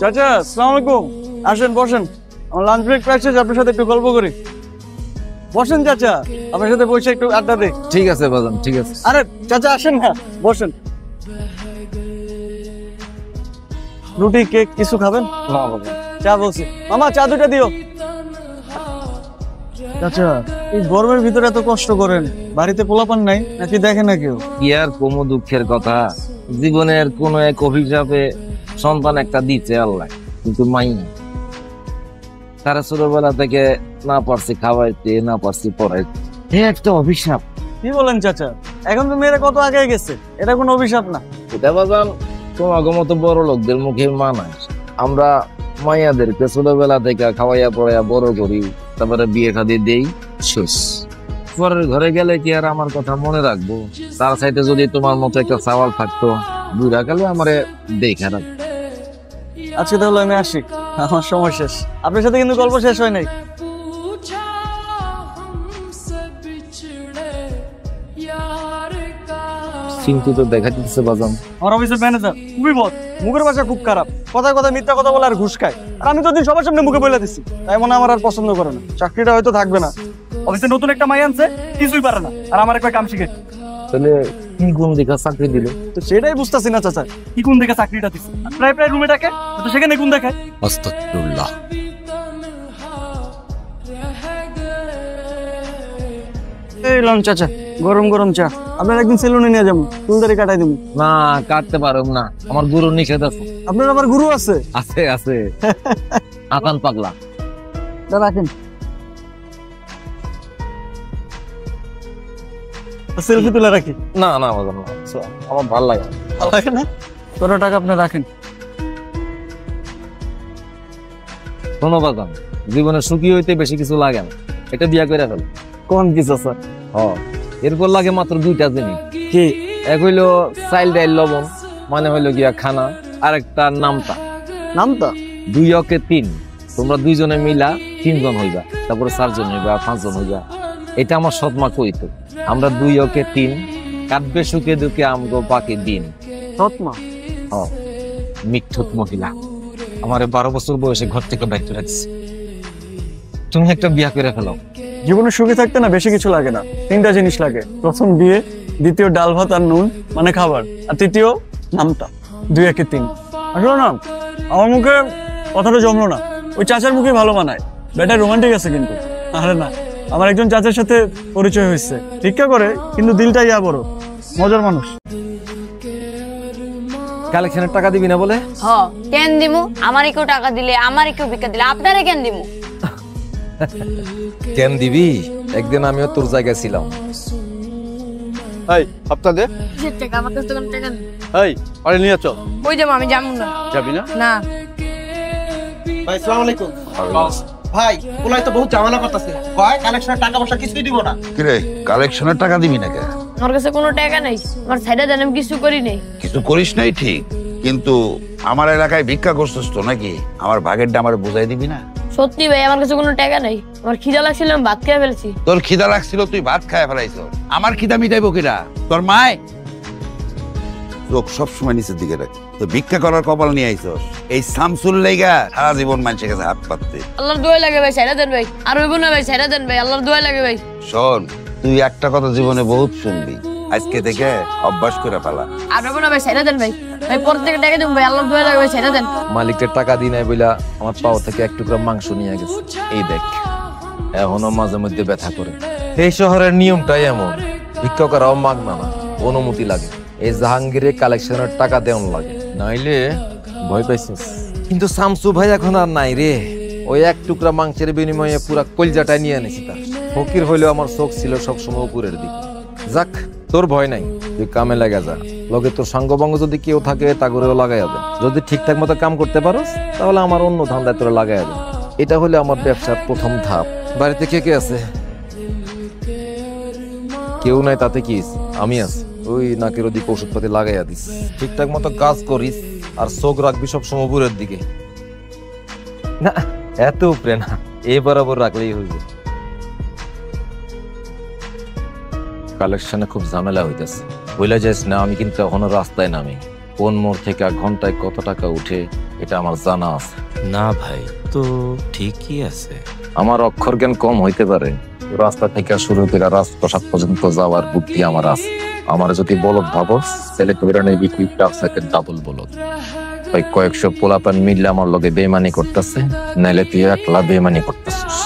চাচা আসসালামু আলাইকুম। আসেন বসেন, আমার লাঞ্চ ব্রেক প্রাইস আপনার সাথে একটু গল্প করি। বসেন চাচা, আপনার সাথে বসে একটু আড্ডা দিই। ঠিক আছে বাজান, ঠিক আছে। আরে চাচা আসেন না, বসেন। রুটি কেক কিছু খাবেন? না বাজান, চা বলছি। মামা চা দুটা দিও। চাচা এই গরমের ভিতরে এত কষ্ট করেন, বাড়িতে পোলাপান নাই নাকি দেখে না কেউ? কি আর কোন দুঃখের কথা, জীবনের কোন এক অভিশাপে সন্তান একটা দিচ্ছে আল্লাহ, কিন্তু মাইয়া তারা ছোটবেলা থেকে না পারছি খাওয়াইতে, না পারছি পড়াইতে, একটা অভিশাপ। কি বলেন চাচা, এখন তো মেয়েরা কত আগে গেছে, এটা কোনো অভিশাপ না। এটা বাজান তোমাকে মতো বড় লোকদের মুখে মানায়। আমরা মাইয়াদেরকে ছোটবেলা থেকে খাওয়াইয়া পড়াইয়া বড় করি, তারপরে বিয়ে শাদী দেই, শেষ। পরের ঘরে গেলে কি আর আমার কথা মনে রাখবো? তার সাইডে যদি তোমার মতো একটা সওয়াল থাকতো, বুড়া কালে আমারে দেখে রাখ। আজকে তাহলে আমি আসি, আমার সময় শেষ। আপনার সাথে কিন্তু গল্প শেষ হয় নাই। কিন্তু তো দেখা দিচ্ছে বাজান, আমার অফিসের ম্যানেজার খুবই বদ, মুখের ভাষা খুব খারাপ, কথায় কথায় মিথ্যা কথা বলে আর ঘুষ খায়। আর আমি তো দিন সবার সামনে মুখে বলে দিচ্ছি, তাই মনে হয় আমার আর পছন্দ করে না, চাকরিটা হয়তো থাকবে না। অফিসে নতুন একটা মাই আনছে, কিছুই পারে না, আর আমার একটা কাম শিখে। তাহলে কি গুণ দেখা চাকরি দিল? তো সেটাই বুঝতেছি না চাচা, কি কোন দেখে চাকরিটা দিচ্ছে। প্রায় প্রায় রুমে ডাকে, তো সেখানে কোন দেখায়। আস্তাগফিরুল্লাহ। এই লন চাচা, গরম গরম চা। আপনার একদিন সেলুনে নিয়ে যাবো, চুলদারি কাটাই দেবো। না, কাটতে পারো না, আমার গুরু নিষেধ আছে। আপনার আবার গুরু আছে? আছে আছে, আকান পাগলা। রাখেন, সেলফি তুলে রাখি। না না বাজান না, আমার ভালো লাগে না। ভালো লাগে না? কত টাকা আপনি রাখেন। শোনো বাজান, জীবনে সুখী হইতে বেশি কিছু লাগে না, এটা বিয়া করে ফেল। কোন কিছু স্যার? এরপর লাগে মাত্র দুইটা জিনিস। কি? এক হইলো চাইল ডাইল লবণ, মানে হইলো গিয়া খানা, আর একটা নামতা। নামতা? 2-3, তোমরা দুইজনে মিলা 3 জন হইবা, তারপরে 4 জন হইবা, 5 জন হইবা। এটা আমার সৎমা কইতো, আমরা 2-3 কাটবে সুখে দুঃখে আমগো বাকি দিন। সৎমা? মিথ্যুক মহিলা আমারে 12 বছর বয়সে ঘর থেকে বাইর করে দিচ্ছে। তুমি একটা বিয়া করে ফেলো। জীবনে সুখী থাকতে না বেশি কিছু লাগে না, 3টা জিনিস লাগে। প্রথম বিয়ে, দ্বিতীয় ডাল ভাত আর নুন মানে খাবার, আর তৃতীয় নামতা। 2-1-3। আসলে না আমার মুখে কথাটা জমলো না, ওই চাচার মুখে ভালো মানায়। বেটা রোমান্টিক আছে কিন্তু। আরে না, আমার একজন চাচার সাথে পরিচয় হয়েছে, ভিক্ষা করে কিন্তু দিলটা ইয়া বড়, মজার মানুষ। কালেকশনের টাকা দিবি না বলে? কেন দিমু? আমারই কেউ টাকা দিলে, আমারই কেউ ভিক্ষা দিলে, আপনারে কেন দিমু? কেন দিবি? একদিন আমিও তোর জায়গায় ছিলাম। এই হপ্তা দে। কিসের টাকা? আমার কাছে তো কোনো টাকা নেই। এই আরে নিয়ে চল। ওই যাবো, আমি যাবো না। যাবি না? না। ভাই আসসালামু আলাইকুম। ভাই ওলাই তো বহুত ঝামেলা করতেছে, কয় কালেকশনের টাকা পয়সা কিছুই দিব না। কি রে, কালেকশনের টাকা দিবি না কে? আমার কাছে কোনো টাকা নাই, আমার সাইডে জানেন কিছু করি নাই। কিছু করিস নাই ঠিক, কিন্তু আমার এলাকায় ভিক্ষা করছিস তো নাকি? আমার ভাগেরটা আমার বুঝাই দিবি না? সত্যি ভাই, আমার কাছে কোনো টাকা নাই, আমার খিদা লাগছিল, আমি ভাত খেয়ে ফেলছি। তোর খিদা লাগছিল, তুই ভাত খায় ফেলাইছ। আমার খিদা মিটাইবো কিরা? তোর মায়? চোখ সবসময় নিচের দিকে রাখ। তো ভিক্ষা করার কপাল নিয়ে আইছস এই শামসুল লাইগা সারা জীবন মানুষের কাছে হাত পাততে। আল্লাহর দোয়া লাগে ভাই, সাইডা দেন ভাই। আর হইব না ভাই, সাইডা দেন ভাই, আল্লাহর দোয়া লাগে ভাই। শোন, তুই একটা কথা জীবনে বহুত শুনবি, আজকে থেকে অভ্যাস করে ফেলা। আর হইব না ভাই, সাইডা দেন ভাই। ভাই পর থেকে টাকা দিন ভাই, আল্লাহর দোয়া লাগে ভাই, সাইডা দেন। মালিকের টাকা দিই নাই বইলা আমার পাও থেকে 1 টুকরা মাংস নিয়ে গেছে। এই দেখ, এখনো মাঝে মধ্যে ব্যথা করে। এই শহরের নিয়মটাই এমন, ভিক্ষা করাও মাগনা না, অনুমতি লাগে। এই জাহাঙ্গীরে কালেকশনের টাকা দেওয়ান লাগে, নাইলে ভয় পাইছিস। কিন্তু শামসু ভাই এখন আর নাই রে। ওই 1 টুকরা মাংসের বিনিময়ে পুরা কলজাটা নিয়ে এনেছি তার। ফকির হইলেও আমার চোখ ছিল সবসময় উপরের দিকে। যাক, তোর ভয় নাই, তুই কামে লাগা যা। লগে তোর সঙ্গবঙ্গ যদি কেউ থাকে তা করেও লাগাই হবে। যদি ঠিকঠাক মতো কাম করতে পারোস তাহলে আমার অন্য ধান্দায় তোরা লাগাই হবে। এটা হলে আমার ব্যবসার প্রথম ধাপ। বাড়িতে কে কে আছে? কেউ নাই, তাতে কি আমি আছি। ওই নাকের ওদিকে ওষুধপাতি লাগাইয়া দিস, ঠিকঠাক মতো কাজ করিস, আর চোখ রাখবি সবসময় উপরের দিকে। না, এত উপরে না, এই বরাবর রাখলেই হইবে। কালেকশনে খুব ঝামেলা হইতেছে, বইলা যাস না, আমি কিন্তু এখনো রাস্তায় নামি। কোন মোড় থেকে ঘন্টায় কত টাকা উঠে এটা আমার জানা আছে। না ভাই, তো ঠিকই আছে। আমার অক্ষর জ্ঞান কম হইতে পারে, রাস্তা থেকে শুরু করে রাজপ্রাসাদ পর্যন্ত যাওয়ার বুদ্ধি আমার আছে। আমার যদি বলদ ভাবো, ছেলে কবিরানের বিক্রি ডাবল বলদ। ওই কয়েকশো পোলাপান মিললে আমার লগে বেমানি করতেছে, নাইলে তুই একলা বেমানি করতেছিস।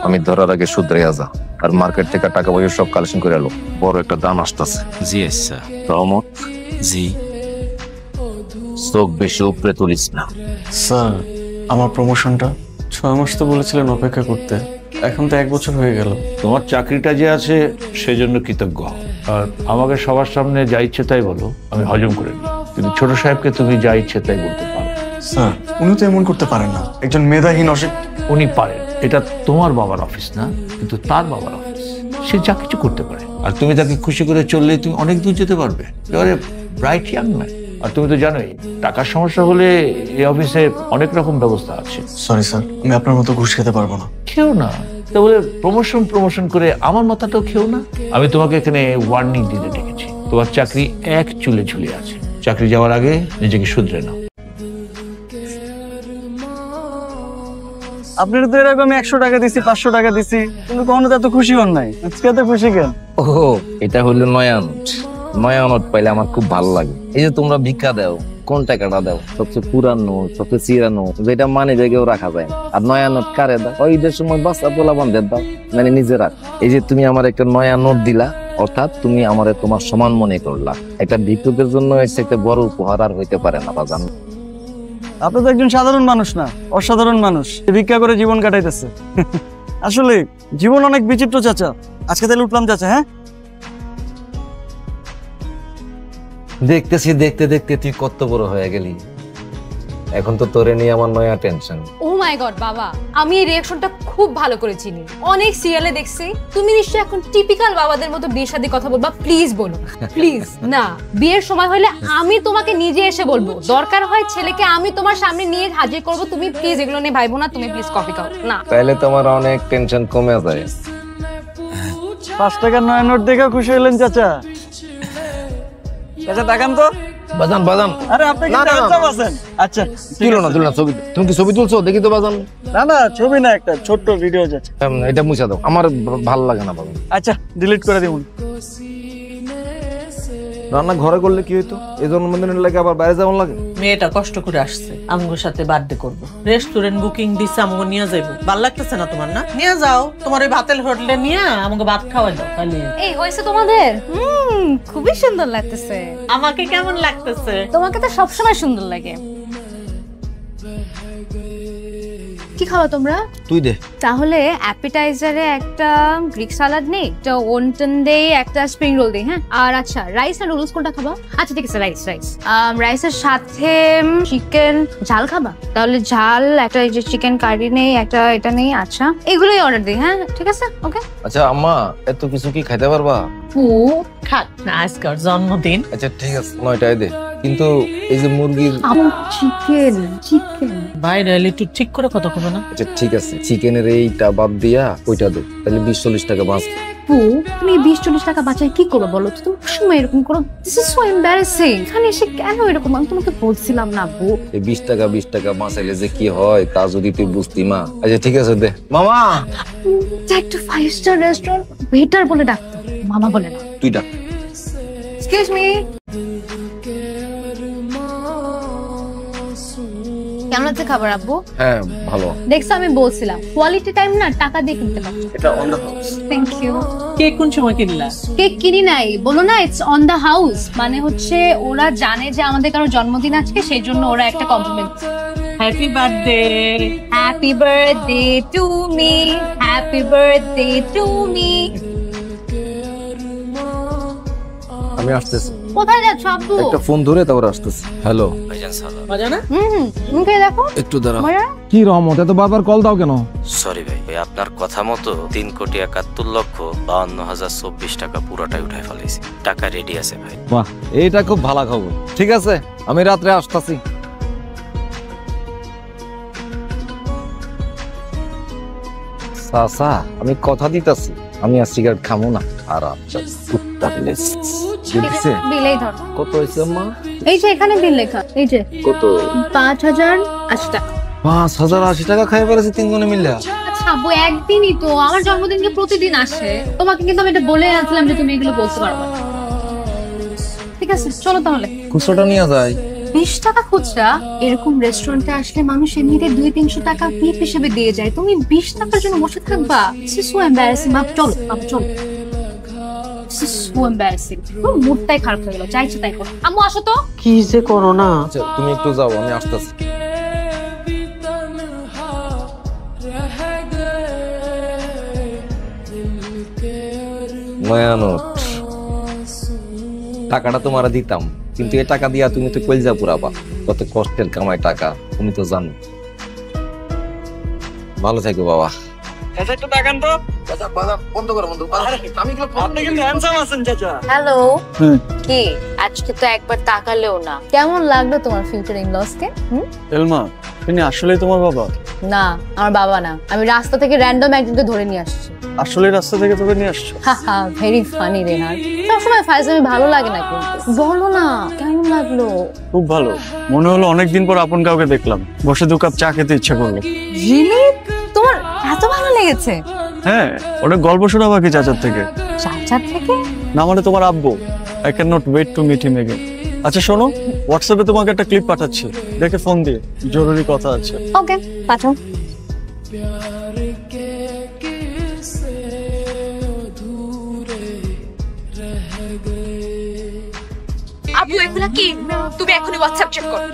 আমি ধরার আগে শুধরাইয়া যা, আর মার্কেট থেকে টাকা পয়সা সব কালেকশন করে এলো। বড় একটা দাম আসতেছে। জি আচ্ছা। রহমত, জি। চোখ বেশি উপরে তুলিস না। স্যার, আমার প্রমোশনটা 6 মাস তো বলেছিলেন অপেক্ষা করতে, এখন তো 1 বছর হয়ে গেল। তোমার চাকরিটা যে আছে সেজন্য কৃতজ্ঞ হও। আর আমাকে সবার সামনে যা ইচ্ছে তাই বলো, আমি হজম করে নিই। কিন্তু ছোট সাহেবকে তুমি যা ইচ্ছে তাই বলতে পারো। স্যার, উনি তো এমন করতে পারেন না, একজন মেধাহীন উনি পারেন। এটা তোমার বাবার অফিস না, কিন্তু তার বাবার অফিস। সে যা কিছু করতে পারে, আর তুমি তাকে খুশি করে চললে তুমি অনেক দূর যেতে পারবে। এবারে ব্রাইট ইয়াং ম্যান। আর তুমি তো জানোই, টাকার সমস্যা হলে এই অফিসে অনেক রকম ব্যবস্থা আছে। সরি স্যার, আমি আপনার মতো ঘুষ খেতে পারবো না। খেও না, তা বলে প্রমোশন করে আমার মাথাটাও খেও না। আমি তোমাকে এখানে ওয়ার্নিং দিতে ডেকেছি। তোমার চাকরি এক চুলে ঝুলে আছে। চাকরি যাওয়ার আগে নিজেকে শুধরে নাও। আপনার তো এরকম 100 টাকা দিছি, 500 টাকা দিছি, কিন্তু কখনো তো এত খুশি হন নাই। আজকে এত খুশি কেন? ও, এটা হলো নয়া নোট। নয়া নোট পাইলে আমার খুব ভালো লাগে। এই যে তোমরা ভিক্ষা দাও, কোন টাকাটা দাও? সবচেয়ে পুরানো, সবচেয়ে চিরানো, যেটা মানে জায়গায়ও রাখা যায় না। আর নয়া নোট কারে দাও? ওই ঈদের সময় বাচ্চা পোলা বান্ধব দাও, মানে নিজে রাখ। এই যে তুমি আমার একটা নয়া নোট দিলা, অর্থাৎ তুমি আমারে তোমার সমান মনে করলা। একটা ভিক্ষুকের জন্য একটা বড় উপহার আর হইতে পারে না বাজান। আপনি তো একজন সাধারণ মানুষ না, অসাধারণ মানুষ। ভিক্ষা করে জীবন কাটাইতেছে। আসলে জীবন অনেক বিচিত্র চাচা। আজকে তাহলে উঠলাম চাচা। হ্যাঁ, দেখতেছি দেখতে দেখতে তুই কত বড় হয়ে গেলি। এখন তো তোরে নিয়ে আমার নয়া টেনশন। ও মাই গড বাবা, আমি এই রিঅ্যাকশনটা খুব ভালো করে চিনি, অনেক সিরিয়ালে দেখছি। তুমি নিশ্চয়ই এখন টিপিক্যাল বাবাদের মতো বিয়ের সাথে কথা বলবা। প্লিজ বলো, প্লিজ। না, বিয়ের সময় হলে আমি তোমাকে নিজে এসে বলবো। দরকার হয় ছেলেকে আমি তোমার সামনে নিয়ে হাজির করব। তুমি প্লিজ এগুলো নিয়ে ভাইবো না। তুমি প্লিজ কফি খাও না। তাইলে তোমার অনেক টেনশন কমে যায়। 5 টাকার নয়া নোট দেখে খুশি হলেন চাচা? চাচা তাকান তো। বাজান বাজান, আরে আপনি কি চাপ আছেন? আচ্ছা, তুলো না ছবি। তুমি কি ছবি তুলছো? দেখি তো বাজান। না না, ছবি না, একটা ছোট্ট ভিডিও যাচ্ছে। এটা মুছা দাও, আমার ভালো লাগে না বাজান। আচ্ছা, ডিলিট করে দিবুন। রান্না ঘরে করলে কি হইতো? এই জন্মদিনের লাগে আবার বাইরে যাওয়ার লাগে। মেয়েটা কষ্ট করে আসছে, আমগোর সাথে বার্থডে করবো। রেস্টুরেন্ট বুকিং দিছে, আমগো নিয়ে যাইবো। ভাল লাগতেছে না তোমার? না নিয়ে যাও, তোমার ওই ভাতের হোটেলে নিয়ে আমাকে ভাত খাওয়াই দাও। তাহলে এই হয়েছে তোমাদের? খুবই সুন্দর লাগতেছে। আমাকে কেমন লাগতেছে? তোমাকে তো সবসময় সুন্দর লাগে। কি খাওয়া তোমরা? তুই দে। তাহলে অ্যাপিটাইজারে একটা গ্রিক সালাড নেই, একটা ওনটন দেই, একটা স্প্রিং রোল দেই। হ্যাঁ, আর আচ্ছা রাইস আর নুডলস কোনটা খাবা? আচ্ছা ঠিক আছে, রাইস। রাইসের সাথে চিকেন ঝাল খাবা? তাহলে ঝাল একটা, এই যে চিকেন কারি নেই, একটা এটা নেই। আচ্ছা, এগুলোই অর্ডার দিই। হ্যাঁ ঠিক আছে, ওকে। আচ্ছা আম্মা, এত কিছু কি খাইতে পারবা? ও খাক না, আজকে ওর জন্মদিন। আচ্ছা ঠিক আছে, 9টায় দে। কিন্তু এই যে মুরগির চিকেন বাইরে এলে একটু ঠিক করে কথা কবে না? আচ্ছা ঠিক আছে, চিকেনের এইটা বাদ দিয়া ওইটা দে, তাহলে 20-40 টাকা বাঁচ। তুমি 20-40 টাকা বাঁচায় কি করবে বলো তো? তুমি সময় এরকম করো, দিস ইজ সো এম্বারাসিং। এখানে এসে কেন এরকম? আমি তোমাকে বলছিলাম না বউ। এই 20 টাকা বাঁচাইলে যে কি হয় তা যদি তুই বুঝতি মা। আচ্ছা ঠিক আছে দে। মামা, একটা 5 স্টার রেস্টুরেন্ট ওয়েটার বলে ডাকতো, মামা বলে না। তুই ডাক। এক্সকিউজ মি, কেমন আছে খাবার আব্বু? হ্যাঁ ভালো। দেখছো, আমি বলছিলাম কোয়ালিটি টাইম না টাকা দিয়ে কিনতে পারছো। এটা on the house. Thank you. Cake কোন সময় কিনলা? কেক কিনি নাই, বলো না ইটস অন দ্য হাউস। মানে হচ্ছে ওরা জানে যে আমাদের কারো জন্মদিন আজকে, সেই জন্য ওরা একটা compliment. Happy birthday. Happy birthday to me, happy birthday to me. আমি আসতেছি। কোথায় যাচ্ছ আব্বু? একটা ফোন ধরে তারপর আসতেছি। হ্যালো ভাইজান সালাম। মজা না? মুখে দেখো। একটু দাঁড়া। মজা? কি রহমত, এত বারবার কল দাও কেন? সরি ভাই, আপনার কথা মতো 3,71,52,024 টাকা পুরোটাই উঠাই ফেলাইছি। টাকা রেডি আছে ভাই। বাহ, এইটা খুব ভালো খবর। ঠিক আছে, আমি রাত্রে আসতেছি। চাচা, আমি কথা দিতেছি, আমি আর সিগারেট খামো না। আর আচ্ছা কুত্তা দিছে? বিলেই ধর। কত হয়েছে আম্মা? এই যে এখানে বিল লেখা, এই যে কত? 5080 টাকা। 5080 টাকা খাই ফেলেছে তিনজনে মিলে। আচ্ছা আব্বু, একদিনই তো, আমার জন্মদিনকে প্রতিদিন আসে। তোমাকে কিন্তু আমি এটা বলে আনছিলাম যে তুমি এগুলো বলতে পারবে না। ঠিক আছে চলো তাহলে। খুচরোটা নিয়ে যায়। 20 টাকা খুচরা? এরকম রেস্টুরেন্টে আসলে মানুষ এমনিতে 200-300 টাকা টিপ হিসেবে দিয়ে যায়, তুমি 20 টাকার জন্য বসে থাকবা? So embarrassing. চলো চলো, সো এম্বারাসিং। মুডটাই খারাপ হয়ে গেল, চাইছে তাই করো। আম্মু আসো তো। কি যে করো না। আচ্ছা তুমি একটু যাও, আমি আসতেছি। মায়ানোট টাকাটা তোমার দিতাম, কিন্তু এই টাকা দিয়া তুমি তো কলজা পুরাবা। কত কষ্টের কামাই টাকা, তুমি তো জানো। ভালো থাকো বাবা। একটু তাকান তো। বন্ধ করো বন্ধু। আপনি কিন্তু হ্যান্ডসাম আছেন চাচা। হ্যালো, হুম। কি আজকে তো একবার তাকালেও না। কেমন লাগলো তোমার ফিউচার ইন লসকে? এলমা, তিনি আসলেই তোমার বাবা? না, আমার বাবা না, আমি রাস্তা থেকে র্যান্ডম একজনকে ধরে নিয়ে আসছি। আসলে রাস্তা থেকে তোকে নিয়ে আসছো? হাহা, ভেরি ফানি রেহান। সবসময় ফাইজলামি ভালো লাগে না, কিন্তু বলো না কেমন লাগলো? খুব ভালো। মনে হলো অনেকদিন পর আপন কাউকে দেখলাম। বসে 2 কাপ চা খেতে ইচ্ছে করলো। রিয়েলি? তোমার এত ভালো লেগেছে? হ্যাঁ, ওটা গল্প শোনা বাকি চাচার থেকে। চাচার থেকে? না মানে তোমার আব্বু। I can not wait to meet him again. আচ্ছা শোনো, হোয়াটসঅ্যাপে তোমাকে একটা ক্লিপ পাঠাচ্ছি, দেখে ফোন দিয়ে, জরুরি কথা আছে। ওকে, পাঠাও। আপু এগুলা কি? তুমি এখনই হোয়াটসঅ্যাপ চেক করো।